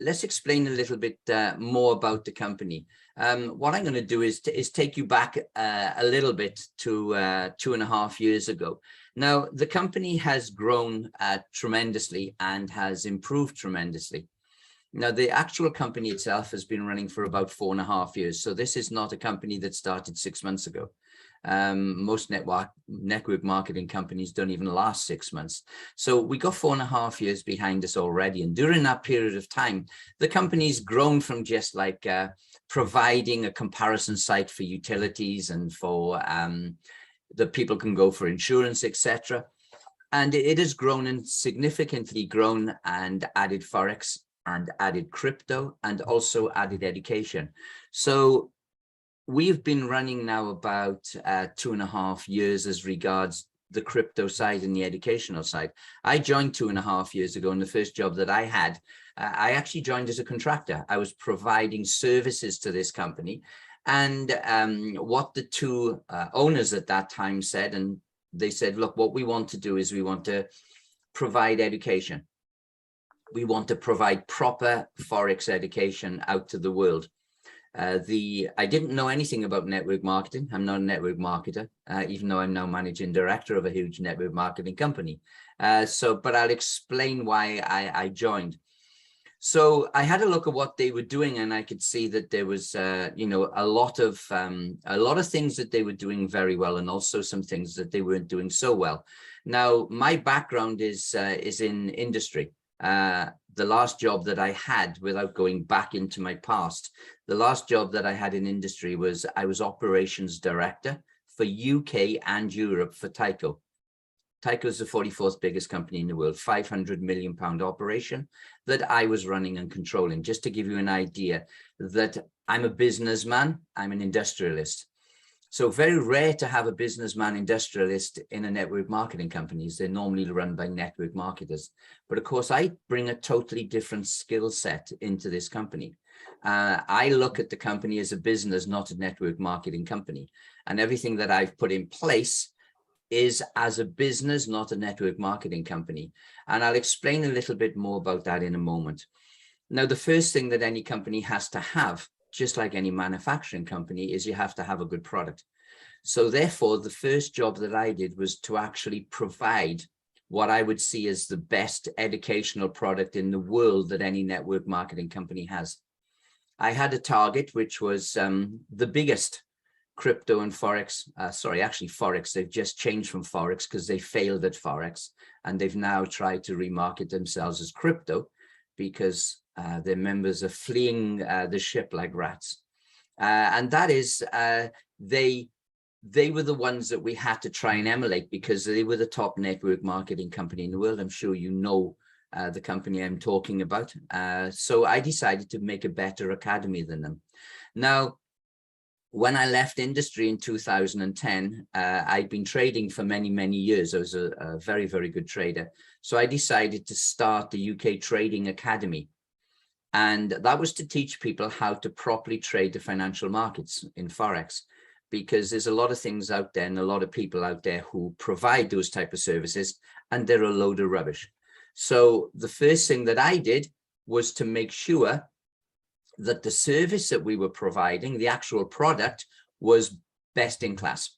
let's explain a little bit more about the company. What I'm going to do is take you back a little bit to 2.5 years ago. Now, the company has grown tremendously and has improved tremendously. Now, the actual company itself has been running for about 4.5 years. So this is not a company that started 6 months ago. Most network marketing companies don't even last 6 months. So we got 4.5 years behind us already. And during that period of time, the company's grown from just like providing a comparison site for utilities and for that people can go for insurance, etc. And it has grown and significantly grown and added Forex and added crypto and also added education. So we've been running now about 2.5 years as regards the crypto side and the educational side. I joined 2.5 years ago, and the first job that I had, I actually joined as a contractor. I was providing services to this company. And what the two owners at that time said, and they said, look, what we want to do is we want to provide education. We want to provide proper Forex education out to the world. I didn't know anything about network marketing. I'm not a network marketer, even though I'm now managing director of a huge network marketing company. But I'll explain why I joined. So I had a look at what they were doing, and I could see that there was, you know, a lot of things that they were doing very well, and also some things that they weren't doing so well. Now, my background is in industry. The last job that I had, without going back into my past, the last job that I had in industry was I was operations director for UK and Europe for Tyco. Tyco is the 44th biggest company in the world, £500 million operation that I was running and controlling. Just to give you an idea that I'm a businessman, I'm an industrialist. So very rare to have a businessman industrialist in a network marketing company. They're normally run by network marketers. But of course, I bring a totally different skill set into this company. I look at the company as a business, not a network marketing company. And everything that I've put in place is as a business, not a network marketing company. And I'll explain a little bit more about that in a moment. Now, the first thing that any company has to have, just like any manufacturing company, is you have to have a good product. So therefore, the first job that I did was to actually provide what I would see as the best educational product in the world that any network marketing company has. I had a target, which was the biggest crypto and Forex, actually Forex. They've just changed from Forex because they failed at Forex, and they've now tried to remarket themselves as crypto because their members are fleeing the ship like rats. And that is, they were the ones that we had to try and emulate because they were the top network marketing company in the world. I'm sure you know the company I'm talking about. So I decided to make a better academy than them. Now, when I left industry in 2010, I'd been trading for many, many years. I was a very, very good trader. So I decided to start the UK Trading Academy. And that was to teach people how to properly trade the financial markets in Forex, because there's a lot of things out there and a lot of people out there who provide those type of services, and they're a load of rubbish. So the first thing that I did was to make sure that the service that we were providing, the actual product, was best in class.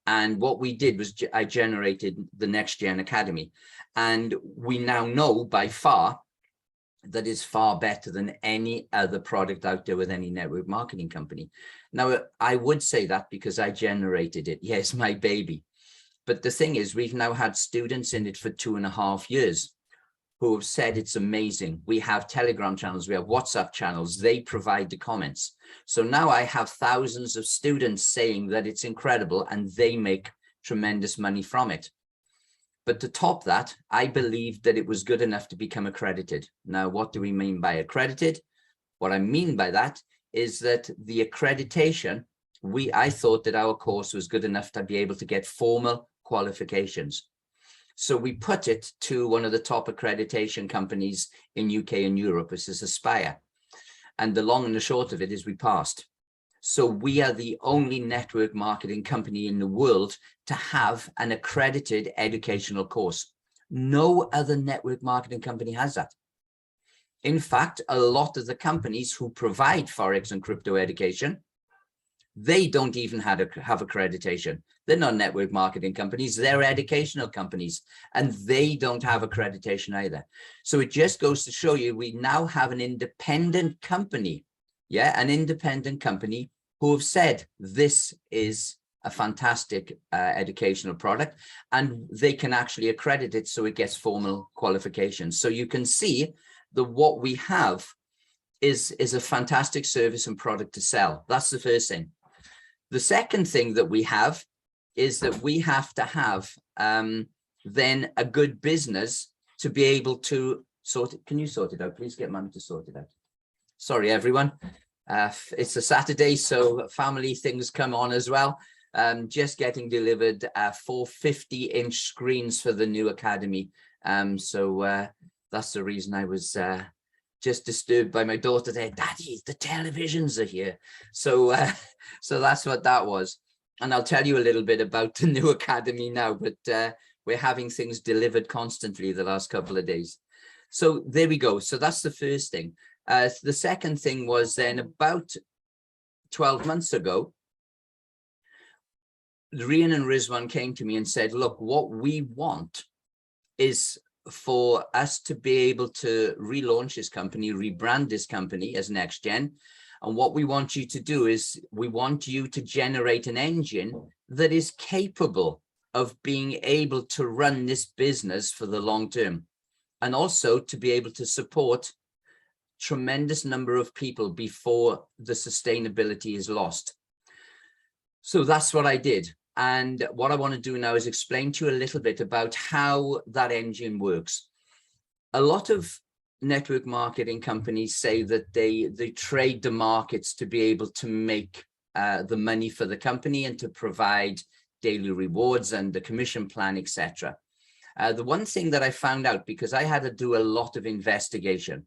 And what we did was I generated the NextGen Academy. And we now know by far that is far better than any other product out there with any network marketing company. Now, I would say that because I generated it. Yes, my baby. But the thing is, we've now had students in it for 2.5 years who have said it's amazing. We have Telegram channels, we have WhatsApp channels, they provide the comments. So now I have thousands of students saying that it's incredible and they make tremendous money from it. But to top that, I believed that it was good enough to become accredited. Now, what do we mean by accredited? What I mean by that is that the accreditation, I thought that our course was good enough to be able to get formal qualifications. So we put it to one of the top accreditation companies in UK and Europe. This is Aspire. And the long and the short of it is we passed. So we are the only network marketing company in the world to have an accredited educational course. No other network marketing company has that. In fact, a lot of the companies who provide Forex and crypto education, they don't even have accreditation. They're not network marketing companies, they're educational companies, and they don't have accreditation either. So it just goes to show you, we now have an independent company, an independent company who have said this is a fantastic educational product, and they can actually accredit it so it gets formal qualifications. So you can see that what we have is a fantastic service and product to sell. That's the first thing. The second thing that we have is that we have to have then a good business to be able to sort it. Can you sort it out? Please get Mum to sort it out. Sorry, everyone. It's a Saturday, so family things come on as well. Just getting delivered 4 50-inch screens for the new academy. So that's the reason I was just disturbed by my daughter there. Daddy, the televisions are here. So so that's what that was. And I'll tell you a little bit about the new academy now, but we're having things delivered constantly the last couple of days. So there we go. So that's the first thing. The second thing was then about 12 months ago, Rian and Rizwan came to me and said, look, what we want is for us to be able to relaunch this company, rebrand this company as NextGen. And what we want you to do is we want you to generate an engine that is capable of being able to run this business for the long term, and also to be able to support tremendous number of people before the sustainability is lost. So that's what I did. And what I want to do now is explain to you a little bit about how that engine works. A lot of network marketing companies say that they trade the markets to be able to make the money for the company and to provide daily rewards and the commission plan, etc. The one thing that I found out, because I had to do a lot of investigation,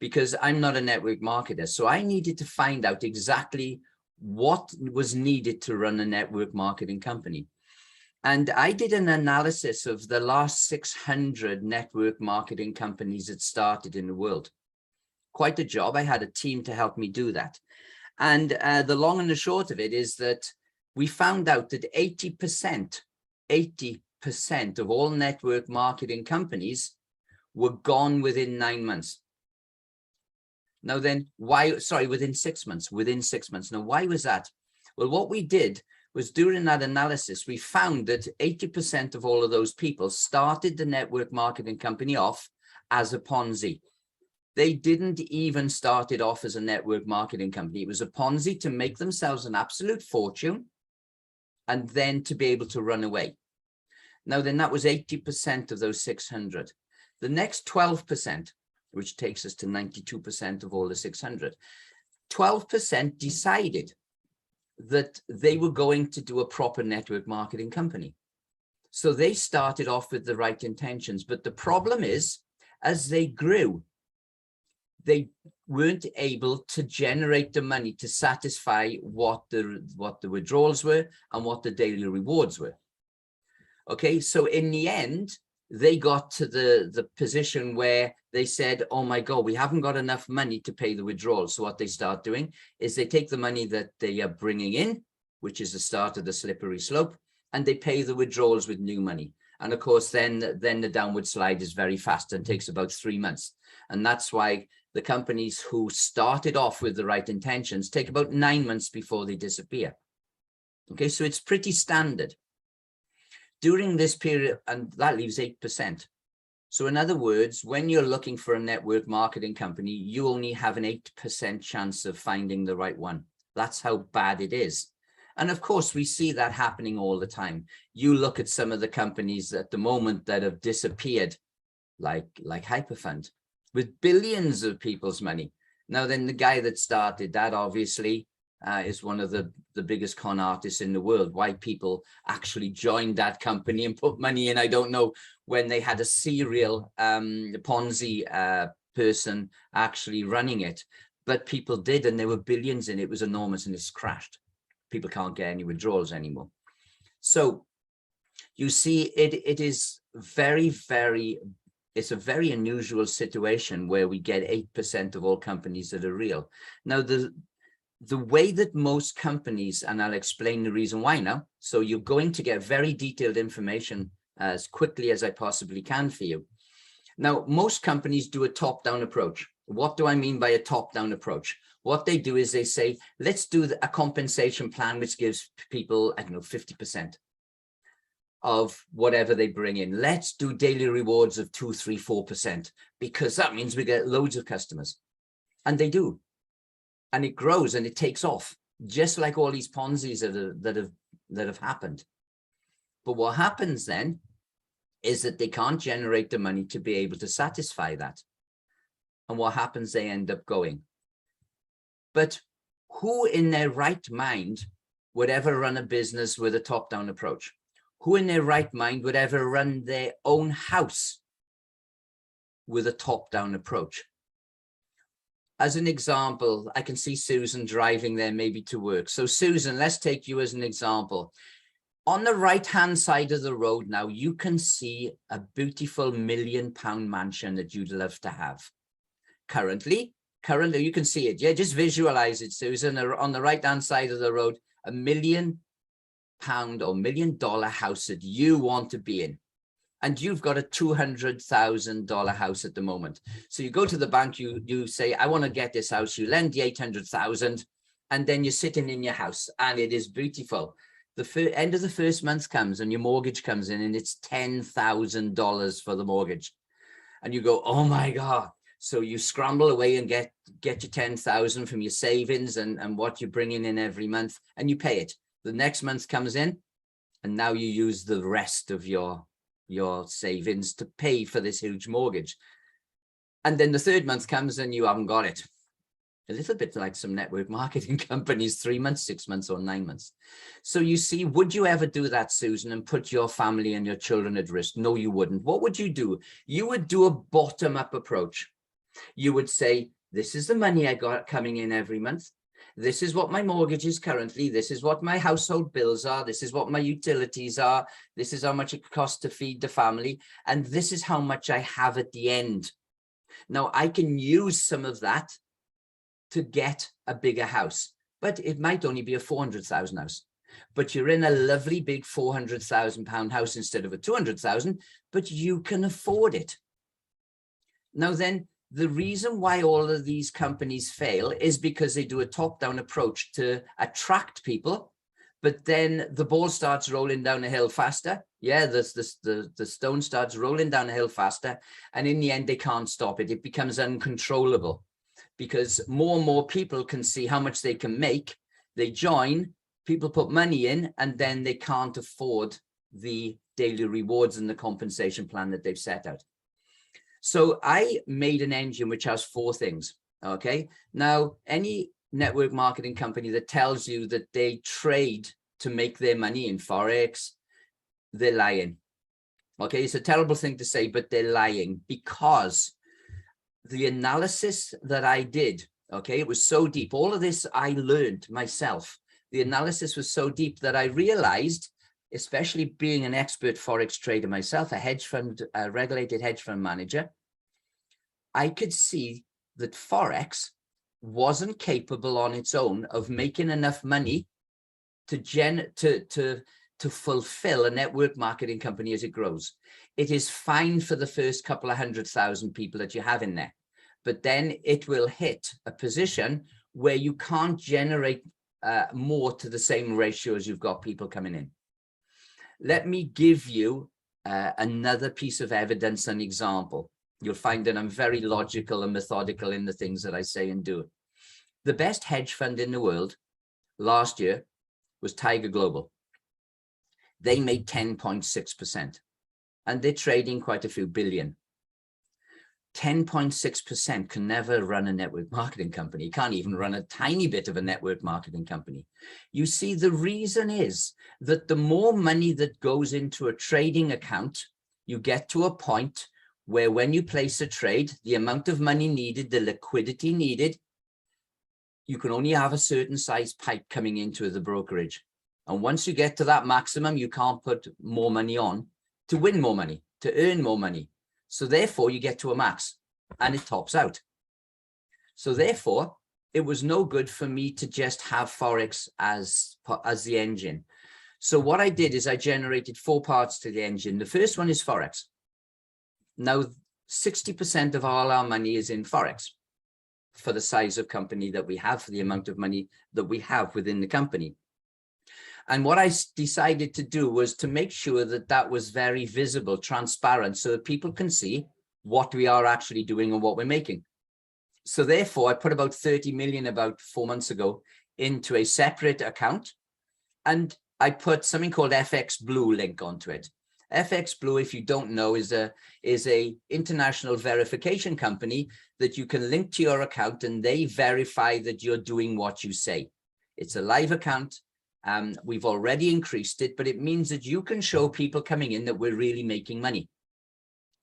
because I'm not a network marketer, so I needed to find out exactly what was needed to run a network marketing company. And I did an analysis of the last 600 network marketing companies that started in the world. Quite a job. I had a team to help me do that. And the long and the short of it is that we found out that 80% of all network marketing companies were gone within 9 months. Now then, why, sorry, within 6 months, Now, why was that? Well, what we did was during that analysis, we found that 80% of all of those people started the network marketing company off as a Ponzi. They didn't even start it off as a network marketing company. It was a Ponzi to make themselves an absolute fortune and then to be able to run away. Now then, that was 80% of those 600. The next 12%, which takes us to 92% of all the 600, 12% decided that they were going to do a proper network marketing company. So they started off with the right intentions. But the problem is, as they grew, they weren't able to generate the money to satisfy what the withdrawals were and what the daily rewards were. Okay, so in the end, they got to the position where they said, oh my God, we haven't got enough money to pay the withdrawals. So what they start doing is they take the money that they are bringing in, which is the start of the slippery slope, and they pay the withdrawals with new money. And of course, then the downward slide is very fast and takes about 3 months. And that's why the companies who started off with the right intentions take about 9 months before they disappear. Okay, so it's pretty standard. During this period, and that leaves 8%. So in other words, when you're looking for a network marketing company, you only have an 8% chance of finding the right one. That's how bad it is. And of course, we see that happening all the time. You look at some of the companies at the moment that have disappeared, like Hyperfund, with billions of people's money. Now then, the guy that started that obviously is one of the biggest con artists in the world. Why people actually joined that company and put money in, I don't know, when they had a serial Ponzi person actually running it. But people did, and there were billions in it. It was enormous, and it's crashed. People can't get any withdrawals anymore. So you see, it is very, very it's a very unusual situation where we get 8% of all companies that are real. Now, the way that most companies, and I'll explain the reason why now. So you're going to get very detailed information as quickly as I possibly can for you. Now, most companies do a top-down approach. What do I mean by a top-down approach? What they do is they say, let's do a compensation plan which gives people, I don't know, 50% of whatever they bring in. Let's do daily rewards of 2, 3, 4%, because that means we get loads of customers. And they do. And it grows and it takes off, just like all these Ponzi's that have happened. But what happens then is that they can't generate the money to be able to satisfy that. And what happens, they end up going. But who in their right mind would ever run a business with a top-down approach? Who in their right mind would ever run their own house with a top-down approach? As an example, I can see Susan driving there maybe to work. So Susan, let's take you as an example. On the right-hand side of the road now, you can see a beautiful £1 million mansion that you'd love to have. Currently, you can see it. Yeah, just visualize it, Susan. On the right-hand side of the road, £1 million or $1 million house that you want to be in. And you've got a $200,000 house at the moment. So you go to the bank, you say, I want to get this house. You lend the 800,000, and then you're sitting in your house, and it is beautiful. The end of the first month comes, and your mortgage comes in, and it's $10,000 for the mortgage. And you go, oh my God. So you scramble away and get your 10,000 from your savings and what you're bringing in every month, and you pay it. The next month comes in, and now you use the rest of your savings to pay for this huge mortgage. And then the third month comes and you haven't got it. A little bit like some network marketing companies, 3 months, 6 months, or 9 months. So you see, would you ever do that, Susan, and put your family and your children at risk? No, you wouldn't. What would you do? You would do a bottom-up approach. You would say, this is the money I got coming in every month. This is what my mortgage is currently. This is what my household bills are. This is what my utilities are. This is how much it costs to feed the family. And this is how much I have at the end. Now, I can use some of that to get a bigger house, but it might only be a 400,000 house. But you're in a lovely big £400,000 house instead of a 200,000, but you can afford it. Now then, the reason why all of these companies fail is because they do a top-down approach to attract people, but then the ball starts rolling down a hill faster. Yeah, the stone starts rolling down a hill faster, and in the end, they can't stop it. It becomes uncontrollable because more and more people can see how much they can make. They join, people put money in, and then they can't afford the daily rewards and the compensation plan that they've set out. So I made an engine which has 4 things. Okay. Now, any network marketing company that tells you that they trade to make their money in Forex, they're lying. Okay. It's a terrible thing to say, but they're lying, because the analysis that I did, okay, it was so deep. All of this I learned myself. The analysis was so deep that I realized, especially being an expert Forex trader myself, a regulated hedge fund manager, I could see that Forex wasn't capable on its own of making enough money to fulfill a network marketing company as it grows. It is fine for the first couple of 100,000 people that you have in there, but then it will hit a position where you can't generate more to the same ratio as you've got people coming in. Let me give you another piece of evidence, an example. You'll find that I'm very logical and methodical in the things that I say and do. The best hedge fund in the world last year was Tiger Global. They made 10.6%, and they're trading quite a few billion. 10.6% can never run a network marketing company. You can't even run a tiny bit of a network marketing company. You see, the reason is that the more money that goes into a trading account, you get to a point where when you place a trade, the amount of money needed, the liquidity needed, you can only have a certain size pipe coming into the brokerage. And once you get to that maximum, you can't put more money on to win more money, to earn more money. So therefore you get to a max and it tops out. So therefore it was no good for me to just have Forex as the engine. So what I did is I generated 4 parts to the engine. The first one is Forex. Now, 60% of all our money is in Forex for the size of company that we have, for the amount of money that we have within the company. And what I decided to do was to make sure that that was very visible, transparent, so that people can see what we are actually doing and what we're making. So therefore, I put about 30 million about 4 months ago into a separate account, and I put something called FX Blue link onto it. FX Blue, if you don't know, is a international verification company that you can link to your account, and they verify that you're doing what you say. It's a live account. We've already increased it, but it means that you can show people coming in that we're really making money.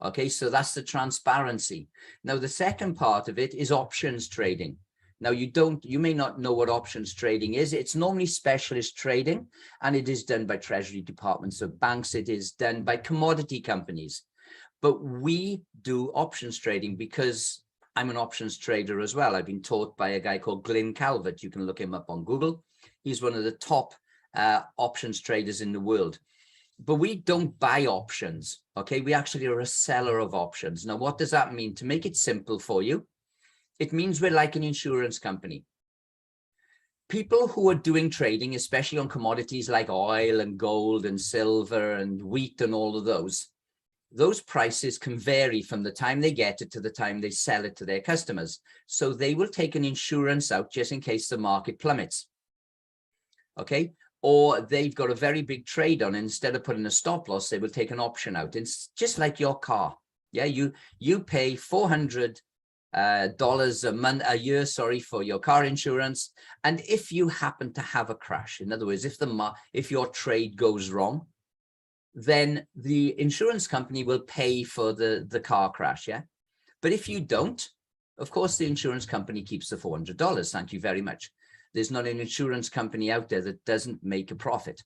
Okay, so that's the transparency. Now, the second part of it is options trading. Now, you may not know what options trading is. It's normally specialist trading, and it is done by treasury departments of banks. It is done by commodity companies. But we do options trading because I'm an options trader as well. I've been taught by a guy called Glyn Calvert. You can look him up on Google. He's one of the top options traders in the world. But we don't buy options, okay? We actually are a seller of options. Now, what does that mean? To make it simple for you, it means we're like an insurance company. People who are doing trading, especially on commodities like oil and gold and silver and wheat and all of those prices can vary from the time they get it to the time they sell it to their customers. So they will take an insurance out just in case the market plummets, okay? Or they've got a very big trade on, and instead of putting a stop loss, they will take an option out. It's just like your car. Yeah, you pay $400 a year, sorry, for your car insurance. And if you happen to have a crash, in other words, if your trade goes wrong, then the insurance company will pay for the car crash. Yeah, but if you don't, of course, the insurance company keeps the $400. Thank you very much. There's not an insurance company out there that doesn't make a profit,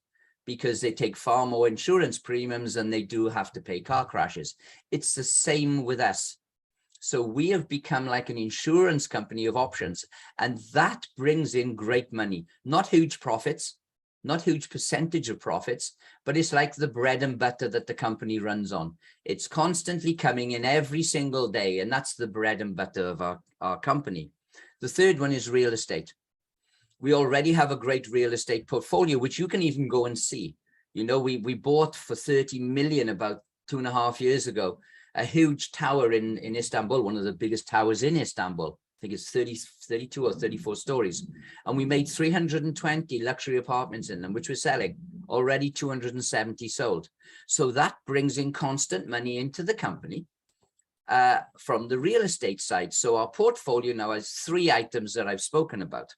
because they take far more insurance premiums than they do have to pay car crashes. It's the same with us. So we have become like an insurance company of options, and that brings in great money, not huge profits, not huge percentage of profits, but it's like the bread and butter that the company runs on. It's constantly coming in every single day, and that's the bread and butter of our company. The third one is real estate. We already have a great real estate portfolio, which you can even go and see. You know, we bought for 30 million about 2.5 years ago, a huge tower in Istanbul, one of the biggest towers in Istanbul. I think it's 32 or 34 stories. And we made 320 luxury apartments in them, which we're selling. Already 270 sold. So that brings in constant money into the company from the real estate side. So our portfolio now has 3 items that I've spoken about.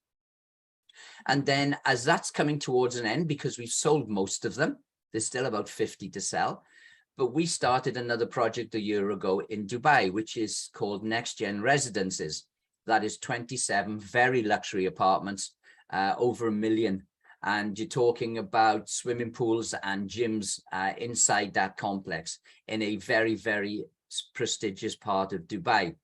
And then as that's coming towards an end, because we've sold most of them, there's still about 50 to sell. But we started another project a year ago in Dubai, which is called NextGen Residences. That is 27 very luxury apartments, over $1 million. And you're talking about swimming pools and gyms inside that complex in a very, very prestigious part of Dubai.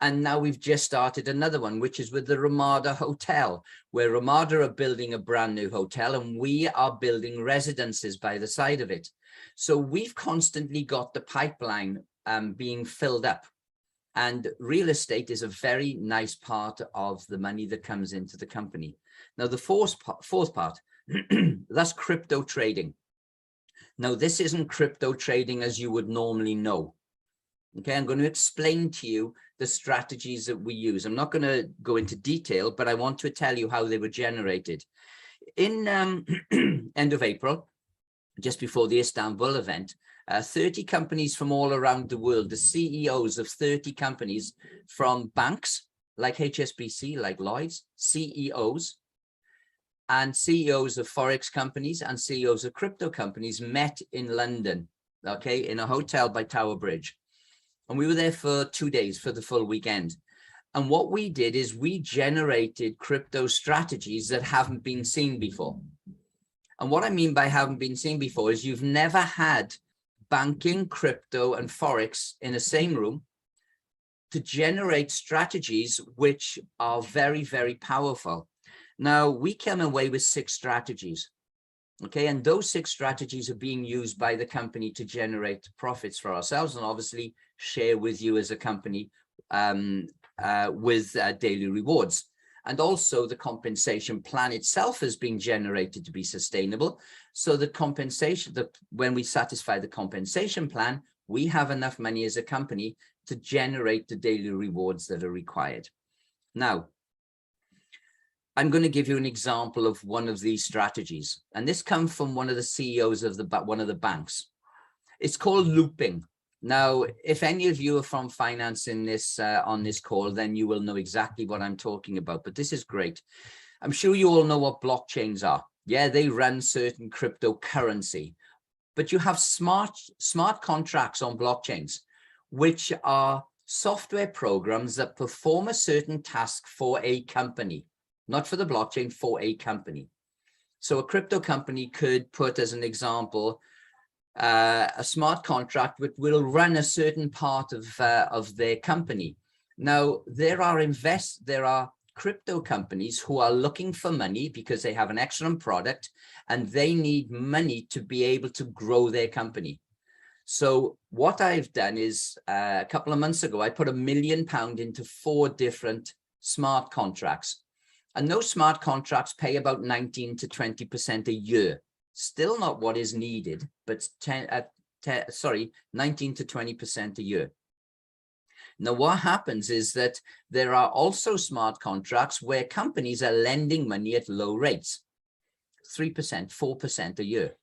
And now we've just started another one, which is with the Ramada Hotel, where Ramada are building a brand new hotel, and we are building residences by the side of it. So we've constantly got the pipeline being filled up. And real estate is a very nice part of the money that comes into the company. Now, the fourth part, that's crypto trading. Now, this isn't crypto trading as you would normally know. Okay, I'm going to explain to you the strategies that we use. I'm not going to go into detail, but I want to tell you how they were generated. In end of April, just before the Istanbul event, 30 companies from all around the world, the CEOs of 30 companies from banks like HSBC, like Lloyd's, CEOs, and CEOs of Forex companies and CEOs of crypto companies met in London, okay, in a hotel by Tower Bridge. And we were there for 2 days for the full weekend. And what we did is we generated crypto strategies that haven't been seen before. And what I mean by haven't been seen before is you've never had banking, crypto, and Forex in the same room to generate strategies which are very, very powerful. Now, we came away with 6 strategies. Okay, and those 6 strategies are being used by the company to generate profits for ourselves and obviously share with you as a company with daily rewards. And also the compensation plan itself has been generated to be sustainable. So the compensation, when we satisfy the compensation plan, we have enough money as a company to generate the daily rewards that are required. Now, I'm going to give you an example of one of these strategies. And this comes from one of the CEOs of one of the banks. It's called looping. Now, if any of you are from finance in this on this call, then you will know exactly what I'm talking about. But this is great. I'm sure you all know what blockchains are. Yeah, they run certain cryptocurrency. But you have smart contracts on blockchains, which are software programs that perform a certain task for a company. Not for the blockchain, for a company. So a crypto company could put, as an example, a smart contract which will run a certain part of their company. Now, there are crypto companies who are looking for money because they have an excellent product and they need money to be able to grow their company. So what I've done is a couple of months ago, I put £1 million into 4 different smart contracts. And those smart contracts pay about 19 to 20% a year. Still not what is needed, but 19 to 20% a year. Now, what happens is that there are also smart contracts where companies are lending money at low rates, 3%, 4% a year,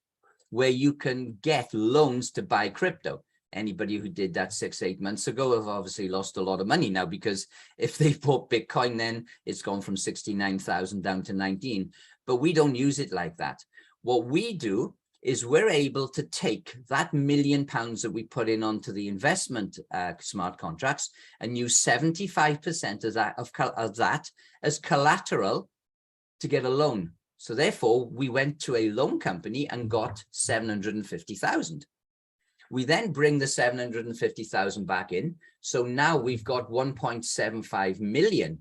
where you can get loans to buy crypto. Anybody who did that 6-8 months ago have obviously lost a lot of money now, because if they bought Bitcoin, then it's gone from 69,000 down to 19. But we don't use it like that. What we do is we're able to take that £1 million that we put in onto the investment smart contracts and use 75% of that as collateral to get a loan. So therefore, we went to a loan company and got 750,000. We then bring the 750,000 back in. So now we've got 1.75 million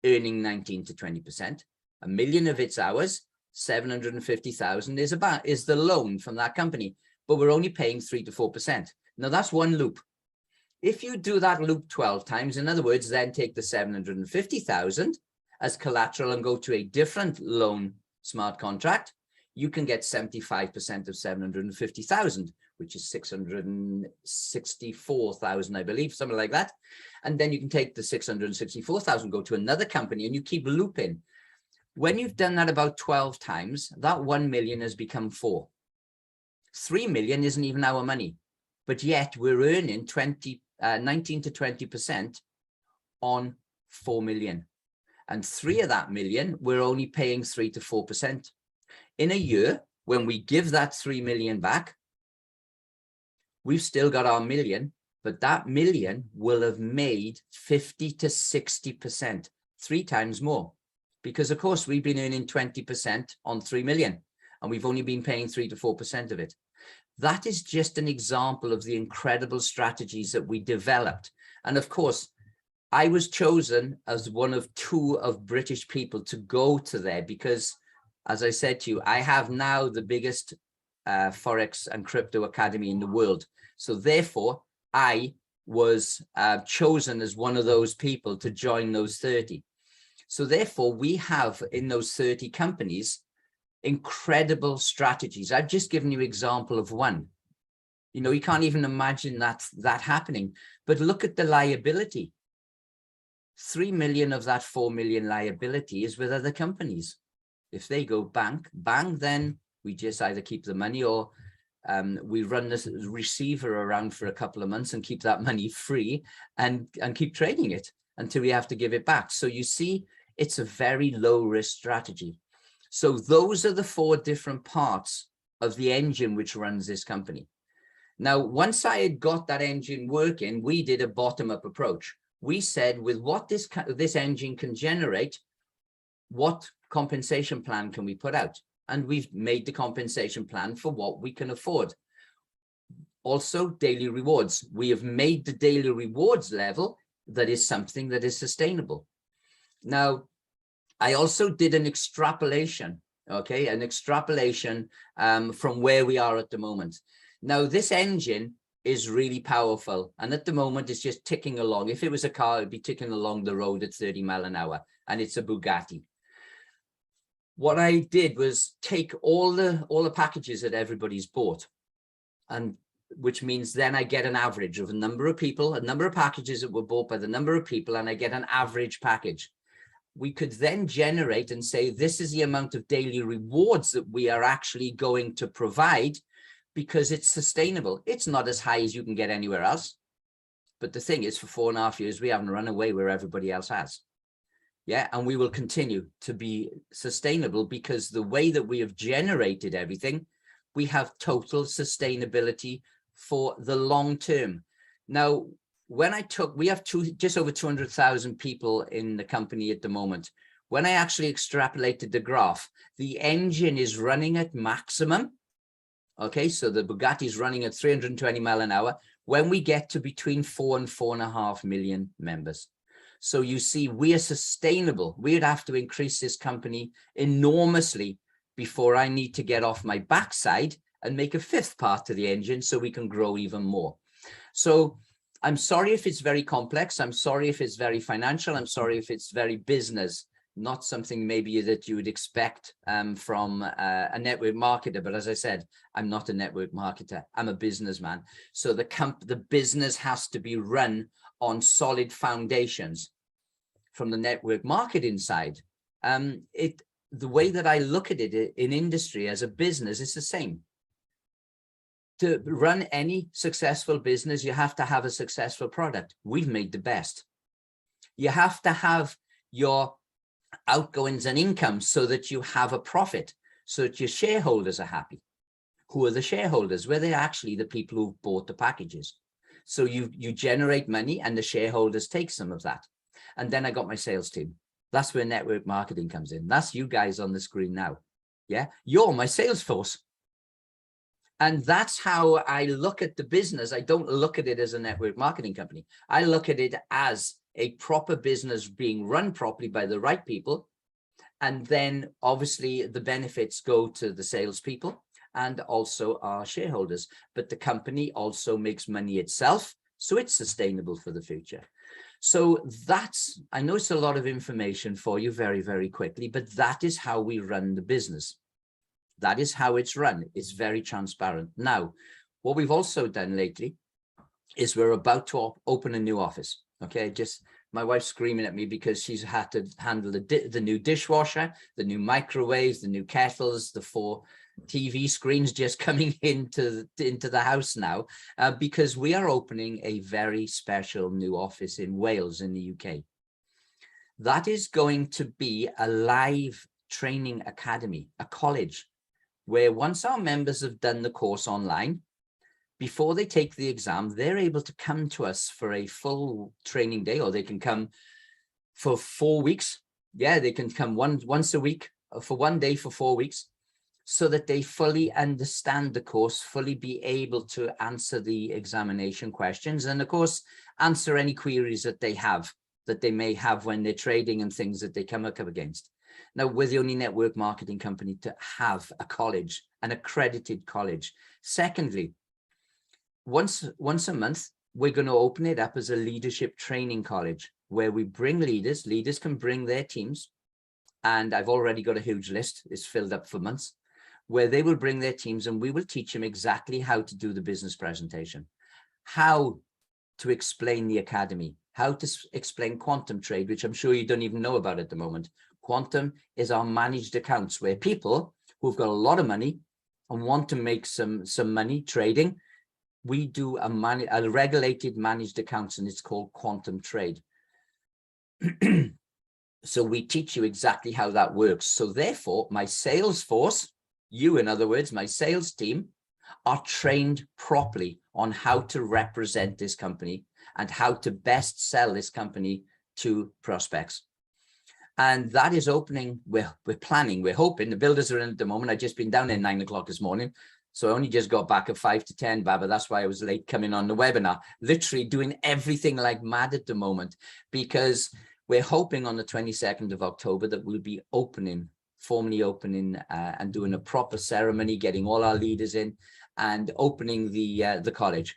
earning 19 to 20%. $1 million of it's ours. 750,000 is the loan from that company, but we're only paying 3 to 4%. Now that's one loop. If you do that loop 12 times, in other words, then take the 750,000 as collateral and go to a different loan smart contract, you can get 75% of 750,000, which is 664,000, I believe, something like that. And then you can take the 664,000, go to another company, and you keep looping. When you've done that about 12 times, that 1 million has become 4. 3 million isn't even our money, but yet we're earning 19 to 20% on 4 million. And 3 of that million, we're only paying 3 to 4%. In a year, when we give that 3 million back, we've still got our million, but that million will have made 50 to 60%, 3 times more. Because of course we've been earning 20% on 3 million and we've only been paying 3 to 4% of it. That is just an example of the incredible strategies that we developed. And of course, I was chosen as one of 2 of British people to go to there because, as I said to you, I have now the biggest Forex and crypto academy in the world. So therefore, I was chosen as one of those people to join those 30. So therefore, we have in those 30 companies, incredible strategies. I've just given you an example of one. You know, you can't even imagine that happening. But look at the liability. 3 million of that 4 million liability is with other companies. If they go bang, then we just either keep the money or we run this receiver around for a couple of months and keep that money free and keep trading it until we have to give it back. So you see, it's a very low risk strategy. So those are the 4 different parts of the engine which runs this company. Now, once I had got that engine working, we did a bottom-up approach. We said, with what this engine can generate, what compensation plan can we put out? And we've made the compensation plan for what we can afford. Also, daily rewards. We have made the daily rewards level that is something that is sustainable. Now, I also did an extrapolation, okay, an extrapolation from where we are at the moment. Now, this engine is really powerful, and at the moment it's just ticking along. If it was a car, it'd be ticking along the road at 30 miles an hour, and it's a Bugatti. What I did was take all the packages that everybody's bought, and which means then I get an average of a number of people, a number of packages that were bought by the number of people, and I get an average package. We could then generate and say, this is the amount of daily rewards that we are actually going to provide, because it's sustainable. It's not as high as you can get anywhere else. But the thing is, for 4.5 years, we haven't run away where everybody else has. Yeah, and we will continue to be sustainable, because the way that we have generated everything, we have total sustainability for the long term. Now, when we have just over 200,000 people in the company at the moment. When I actually extrapolated the graph, the engine is running at maximum. Okay, so the Bugatti is running at 320 miles an hour when we get to between 4 and 4.5 million members. So you see, we are sustainable. We'd have to increase this company enormously before I need to get off my backside and make a fifth part to the engine so we can grow even more. So I'm sorry if it's very complex. I'm sorry if it's very financial. I'm sorry if it's very business, not something maybe that you would expect from a network marketer. But as I said, I'm not a network marketer. I'm a businessman. So the business has to be run on solid foundations. From the network marketing side, the way that I look at it in industry as a business is the same. To run any successful business, you have to have a successful product. We've made the best. You have to have your outgoings and income so that you have a profit, so that your shareholders are happy. Who are the shareholders? Well, they're actually the people who bought the packages. So you generate money and the shareholders take some of that. And then I got my sales team. That's where network marketing comes in. That's you guys on the screen now. Yeah, you're my sales force. And that's how I look at the business. I don't look at it as a network marketing company. I look at it as a proper business being run properly by the right people. And then obviously the benefits go to the salespeople and also our shareholders. But the company also makes money itself, so it's sustainable for the future. So that's, I know it's a lot of information for you very, very quickly, but that is how we run the business. That is how it's run. It's very transparent. Now, what we've also done lately is we're about to open a new office. Okay, just my wife's screaming at me because she's had to handle the new dishwasher, the new microwaves, the new kettles, the 4 TV screens just coming into the house now, because we are opening a very special new office in Wales in the UK. That is going to be a live training academy, a college, where once our members have done the course online, before they take the exam, they're able to come to us for a full training day, or they can come for 4 weeks. Yeah, they can come once a week for 1 day for 4 weeks, so that they fully understand the course, fully be able to answer the examination questions, and of course, answer any queries that they may have when they're trading and things that they come up against. Now, we're the only network marketing company to have a college, an accredited college. Secondly, once a month, we're going to open it up as a leadership training college, where we bring leaders. Leaders can bring their teams. And I've already got a huge list. It's filled up for months, where they will bring their teams and we will teach them exactly how to do the business presentation, how to explain the academy, how to explain quantum trade, which I'm sure you don't even know about at the moment. Quantum is our managed accounts, where people who've got a lot of money and want to make some money trading, we do a regulated managed accounts, and it's called quantum trade. So we teach you exactly how that works. So therefore, my sales force, you, in other words, my sales team, are trained properly on how to represent this company and how to best sell this company to prospects. And that is opening. We're planning, we're hoping. The builders are in at the moment. I've just been down there 9 o'clock this morning. So I only just got back at 5 to 10, Baba. That's why I was late coming on the webinar, literally doing everything like mad at the moment, because we're hoping on the 22nd of October that we'll be formally opening and doing a proper ceremony, getting all our leaders in and opening the college.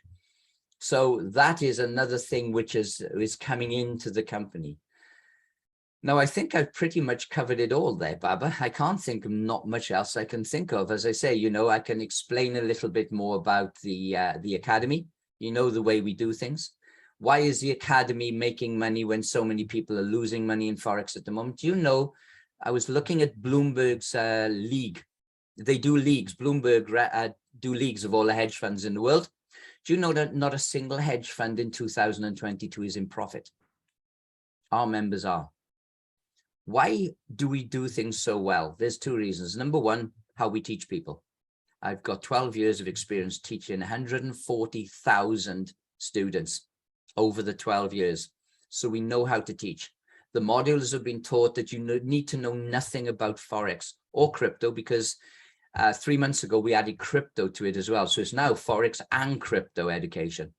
So that is another thing which is coming into the company. Now, I think I've pretty much covered it all there, Baba. I can't think of not much else I can think of. As I say, you know, I can explain a little bit more about the Academy, you know, the way we do things. Why is the Academy making money when so many people are losing money in Forex at the moment? You know, I was looking at Bloomberg's league. They do leagues. Bloomberg do leagues of all the hedge funds in the world. Do you know that not a single hedge fund in 2022 is in profit? Our members are. Why do we do things so well? There's two reasons. Number one, how we teach people. I've got 12 years of experience teaching 140,000 students over the 12 years. So we know how to teach. The modules have been taught that you need to know nothing about Forex or crypto, because 3 months ago, we added crypto to it as well. So it's now Forex and crypto education.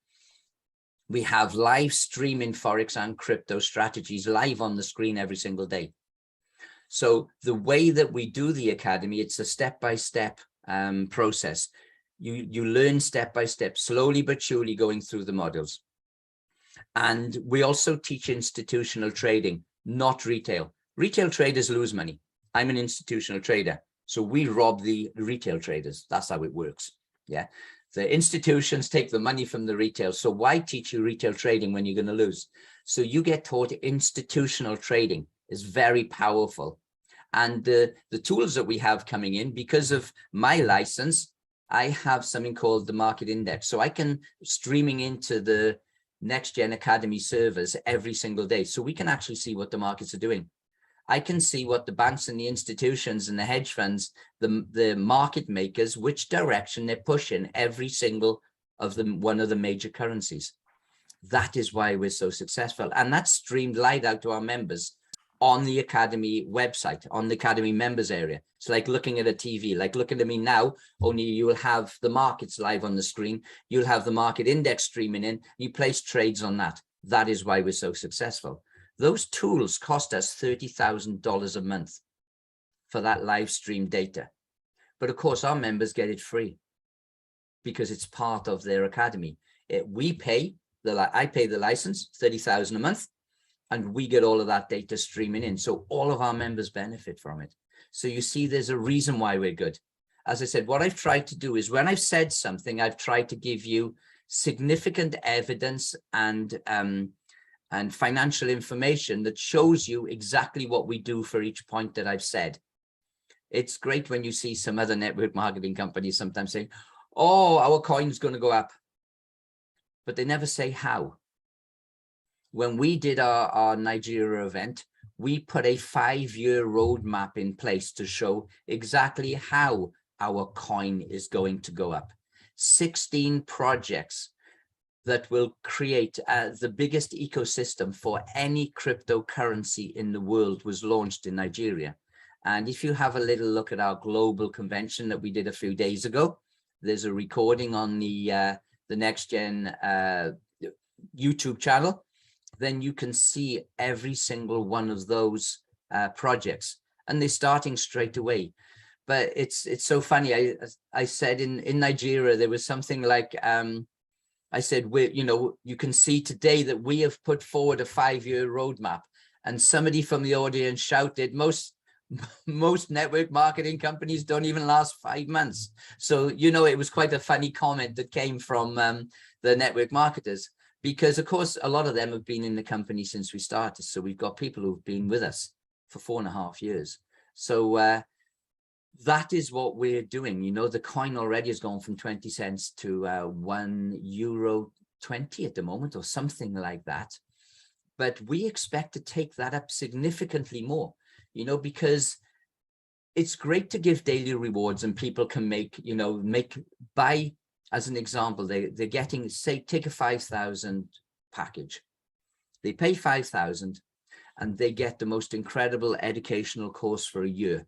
We have live streaming Forex and crypto strategies live on the screen every single day. So the way that we do the Academy, it's a step-by-step process. You learn step-by-step, slowly but surely going through the modules. And we also teach institutional trading, not retail. Retail traders lose money. I'm an institutional trader, so we rob the retail traders. That's how it works. Yeah. The institutions take the money from the retail. So why teach you retail trading when you're going to lose? So you get taught institutional trading is very powerful. And the tools that we have coming in, because of my license, I have something called the market index. So I can streaming into the NextGen Academy servers every single day. So we can actually see what the markets are doing. I can see what the banks and the institutions and the hedge funds, the market makers, which direction they're pushing every single of them, one of the major currencies. That is why we're so successful. And that's streamed live out to our members on the Academy website, on the Academy members area. It's like looking at a TV, like looking at me now, only you will have the markets live on the screen. You'll have the market index streaming in. You place trades on that. That is why we're so successful. Those tools cost us $30,000 a month for that live stream data. But of course, our members get it free because it's part of their Academy. I pay the license, $30,000 a month, and we get all of that data streaming in. So all of our members benefit from it. So you see, there's a reason why we're good. As I said, what I've tried to do is when I've said something, I've tried to give you significant evidence and financial information that shows you exactly what we do for each point that I've said. It's great when you see some other network marketing companies sometimes saying, oh, our coin's going to go up, but they never say how. When we did our Nigeria event, we put a 5-year roadmap in place to show exactly how our coin is going to go up. 16 projects that will create the biggest ecosystem for any cryptocurrency in the world was launched in Nigeria. And if you have a little look at our global convention that we did a few days ago, there's a recording on the NextGen YouTube channel, then you can see every single one of those projects, and they're starting straight away. But it's so funny. I said in Nigeria, there was something like, I said, you can see today that we have put forward a 5-year roadmap, and somebody from the audience shouted, most network marketing companies don't even last 5 months. So, it was quite a funny comment that came from the network marketers, because of course, a lot of them have been in the company since we started. So we've got people who've been with us for 4.5 years. So that is what we're doing. The coin already has gone from 20 cents to €1.20 at the moment, or something like that. But we expect to take that up significantly more, because it's great to give daily rewards, and people can buy, as an example, they're getting, say, take a 5,000 package. They pay 5,000 and they get the most incredible educational course for a year.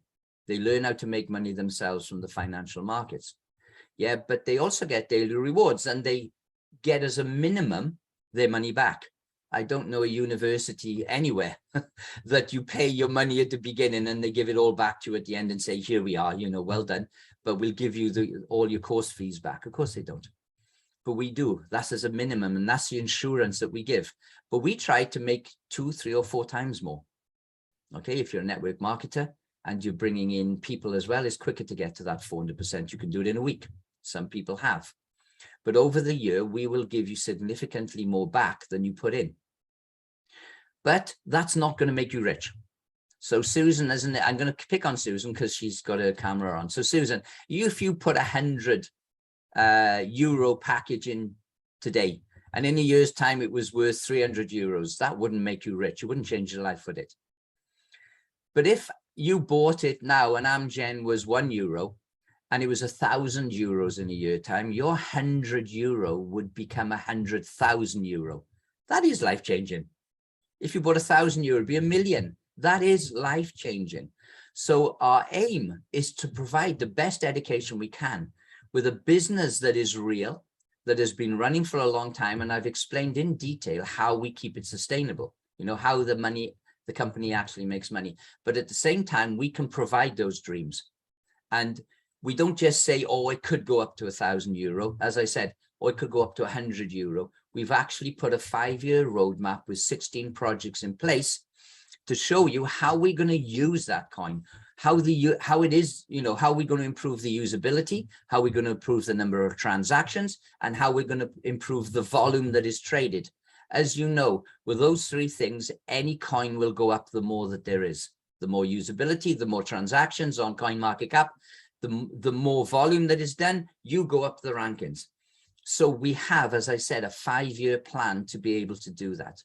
They learn how to make money themselves from the financial markets. Yeah, but they also get daily rewards, and they get as a minimum their money back. I don't know a university anywhere that you pay your money at the beginning and they give it all back to you at the end and say, here we are, you know, well done, but we'll give you all your course fees back. Of course they don't. But we do. That's as a minimum, and that's the insurance that we give. But we try to make 2, 3, or 4 times more. Okay, if you're a network marketer and you're bringing in people as well, it's quicker to get to that 400%. You can do it in a week. Some people have. But over the year, we will give you significantly more back than you put in. But that's not going to make you rich. So Susan, isn't it? I'm going to pick on Susan because she's got her camera on. So Susan, if you put €100 package in today, and in a year's time it was worth €300, that wouldn't make you rich. It wouldn't change your life with it. But if you bought it now and Amgen was €1 and it was €1,000 in a year time, your €100 would become €100,000. That is life changing. If you bought €1,000, it'd be $1 million. That is life changing. So our aim is to provide the best education we can with a business that is real, that has been running for a long time. And I've explained in detail how we keep it sustainable, you know, how the company actually makes money. But at the same time, we can provide those dreams. And we don't just say, oh, it could go up to €1,000. As I said, or it could go up to €100. We've actually put a 5-year roadmap with 16 projects in place to show you how we're going to use that coin, how it is, you know, how we're going to improve the usability, how we're going to improve the number of transactions, and how we're going to improve the volume that is traded. As you know, with those 3 things, any coin will go up the more that there is. The more usability, the more transactions on CoinMarketCap, the more volume that is done, you go up the rankings. So we have, as I said, a 5-year plan to be able to do that.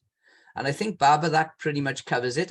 And I think, Barbara, that pretty much covers it.